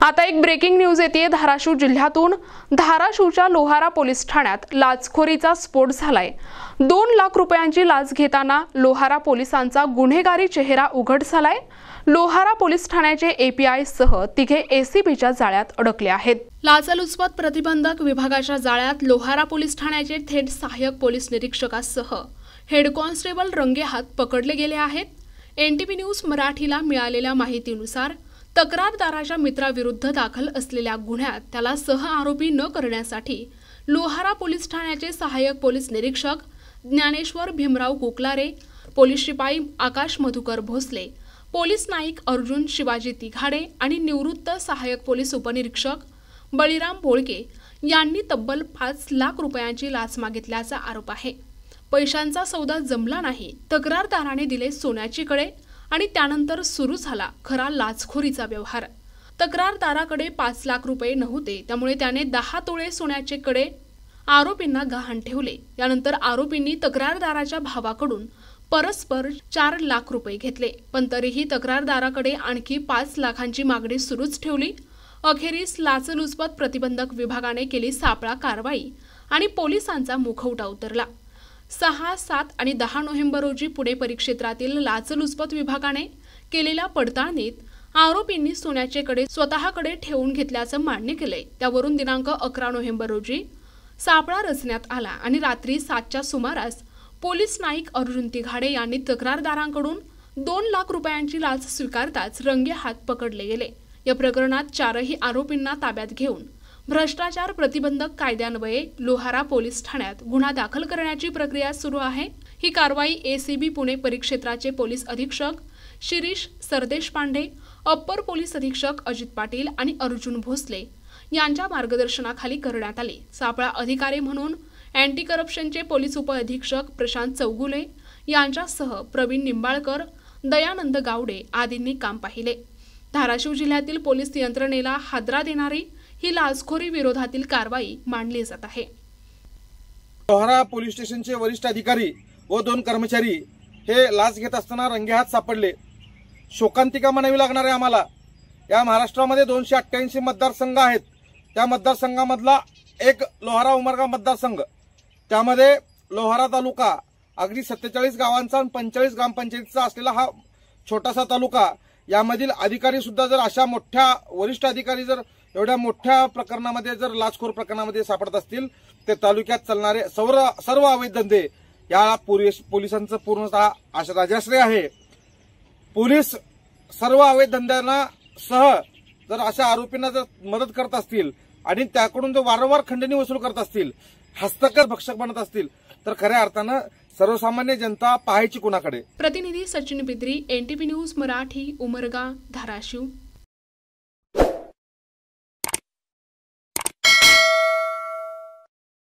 आता एक breaking news येते धाराशिव जिल्ह्यातून। धाराशिवच्या लोहारा पोलीस ठाण्यात लाचखोरीचा स्फोट झालाय। 2 लाख रुपयांची लाच घेताना लोहारा पोलिसांचा गुन्हेगारी चेहरा उघड झालाय। लोहारा पोलीस ठाण्याचे एपीआय सह तिघे एसीबीच्या जाळ्यात अडकले आहेत। लाचलुचपत प्रतिबंधक विभागाच्या जाळ्यात लोहारा पोलीस ठाण्याचे थेट सहाय्यक पोलीस निरीक्षकासह हेड कॉन्स्टेबल रंगेहात पकडले गेले आहेत। एनटीपी न्यूज मराठीला मिळालेल्या माहितीनुसार तक्रारदाराच्या मित्राविरुद्ध दाखल असलेल्या गुन्ह्यात त्याला सहआरोपी न करण्यासाठी लोहारा पोलीस ठाण्याचे सहाय्यक पोलीस निरीक्षक ज्ञानेश्वर भीमराव कुकलारे, पोलीस शिपाई आकाश मधुकर भोसले, पोलीस नाईक अर्जुन शिवाजी तिघाडे आणि निवृत्त सहाय्यक पोलीस उपनिरीक्षक बळीराम बोळके यांनी तब्बल 5 लाख रुपयांची लाच मागितल्याचा आरोप आहे। पैशांचा सौदा जमला नाही, तक्रारदाराने दिले सोन्याची कडे आणि त्यानंतर सुरू झाला खरा लाचखोरीचा व्यवहार। तक्रारदाराकडे 5 लाख रुपये नव्हते, त्यामुळे त्याने 10 तोळे सोन्याचे कडे आरोपींना गहाण ठेवले। यानंतर आरोपींनी तक्रारदाराच्या भावाकडून परस्पर 4 लाख रुपये घेतले, पण तरीही तक्रारदाराकडे आणखी 5 लाखांची मागणी सुरूच ठेवली। अखेरीस लाचलुचपत प्रतिबंधक विभागाने केली सापळा कारवाई आणि पोलिसांचा मुखवटा उतरला। 6, 7 आणि 10 नोव्हेंबर रोजी पुणे परिक्षेत्रातील लाचलुचपत विभागाने केलेल्या पडताळणीत आरोपींनी सोन्याचे कडे स्वतःकडे ठेवून घेतल्याचं मान्य केले। त्यावरून दिनांक 11 नोव्हेंबर रोजी सापळा रचण्यात आला आणि रात्री 7च्या सुमारास पोलीस नाईक अर्जुन तिघाडे यांनी तक्रारदारांकडून 2 लाख रुपयांची लाच स्वीकारताच रंगेहात पकडले गेले। या प्रकरणात 4ही आरोपींना ताब्यात घेऊन भ्रष्टाचार प्रतिबंधक कायद्यान्वये लोहारा पोलीस ठाण्यात गुन्हा दाखल करण्याची प्रक्रिया सुरू आहे। ही कारवाई एसीबी पुणे परिक्षेत्राचे पोलीस अधीक्षक शिरीष सरदेश पांडे, अप्पर पोलीस अधीक्षक अजित पाटील आणि अर्जुन भोसले यांच्या मार्गदर्शनाखाली करण्यात आली। सापळा अधिकारी म्हणून अँटी करप्शनचे पोलीस उपअधीक्षक प्रशांत चौगुले यांच्यासह प्रवीण निंबाळकर, दयानंद गावडे आदींनी काम पाहिले। धाराशिव जिल्ह्यातील पोलीस यंत्रणेला हादरा देणारी ही लाचखोरी विरोधातील कारवाई मानली जात आहे। लोहारा पोलीस स्टेशनचे वरिष्ठ अधिकारी व 2 कर्मचारी हे लाच घेत असताना रंगेहात सापडले। शोकांतिका म्हणावी लागणार आहे आम्हाला। या महाराष्ट्रामध्ये 288 मतदारसंघ आहेत। त्या मतदारसंघामधला एक लोहारा उमरगा मतदारसंघ, त्यामध्ये लोहारा तालुका अगदी 47 गावांचा आणि 45 ग्रामपंचायतीचा असलेला हा छोटासा तालुका, यामधील अधिकारी सुद्धा जर अशा मोठ्या वरिष्ठ अधिकारी जर एवढ्या मोठ्या प्रकरणामध्ये जर लाचखोर प्रकरणामध्ये सापडत असतील, ते तालुक्यात चालणारे सर्व अवैध धंदे या पोलिसांचं पूर्णतः राजाश्रय आहे। पोलीस सर्व अवैध धंद्यांना सह जर अशा आरोपींना जर मदत करत असतील आणि त्याकडून जर वारंवार खंडणी वसूल करत असतील, हस्तगत भक्षक बनत असतील, तर खऱ्या अर्थानं सर्वसामान्य जनता पाहायची कुणाकडे। प्रतिनिधी सचिन बिद्री, एनटीपी न्यूज मराठी, उमरगा, धाराशिव।